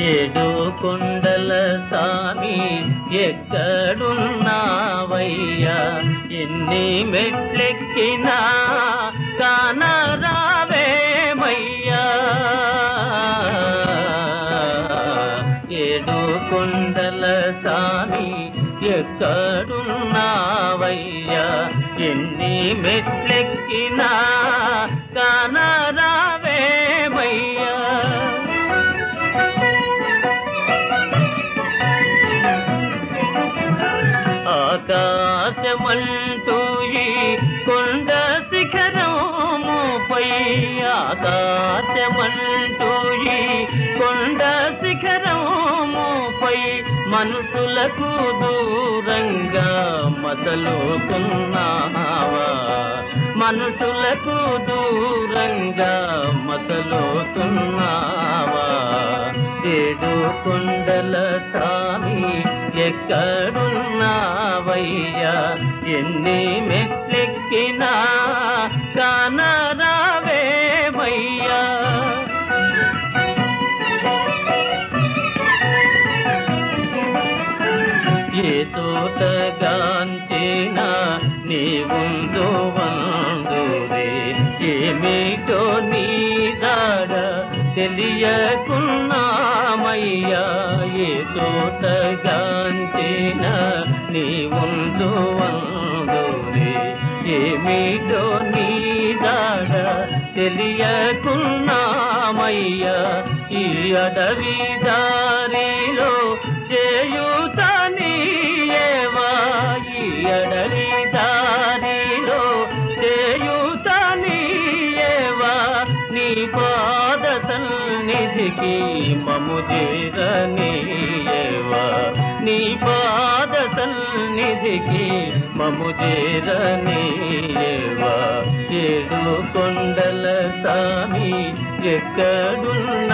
ఏడు కొండల సామి ఎక్కడున్నావయ్యా, ఎన్ని మెట్లెక్కినా కానరావేమయ్యా. ఏడు కొండల సామి ఎక్కడున్నావయ్యా, ఎన్ని మెట్లెక్కినా కానరావేమయ్యా. ఆకాశమంటూ ఈ కొండ శిఖరముపై, ఆకాశమంటూ ఈ కొండ శిఖరముపై మనుషులకు దూరంగా మసలుతున్నావా, మనుషులకు దూరంగా మసలుతున్నావా. ఏడు కొండల సామి ఎక్కడున్నావయ్యా, ఎన్ని మెట్లెక్కినా కానరావేమయ్యా. ఏ తోటగాంచినా నీవుందో వందురే, ఏమిటో నీ దాడ తెలియకున్నామయ్యా. ఏ తోటగాంచినా నీవుందో వందురే, ఏమిటో నీ దాడ తెలియకున్నామయ్యా. ఈ అడవి దారిలో చేయుతనీయేవా, ఈ అడవి దారిలో చేయుతనీయేవా. నీ పాద సన్నిధికి మము చేరనీయేవా, నీ పాద సన్నిధికి మము చేరనీయేవా. ఏడు కొండల సామి ఎక్కడున్నావయ్యా,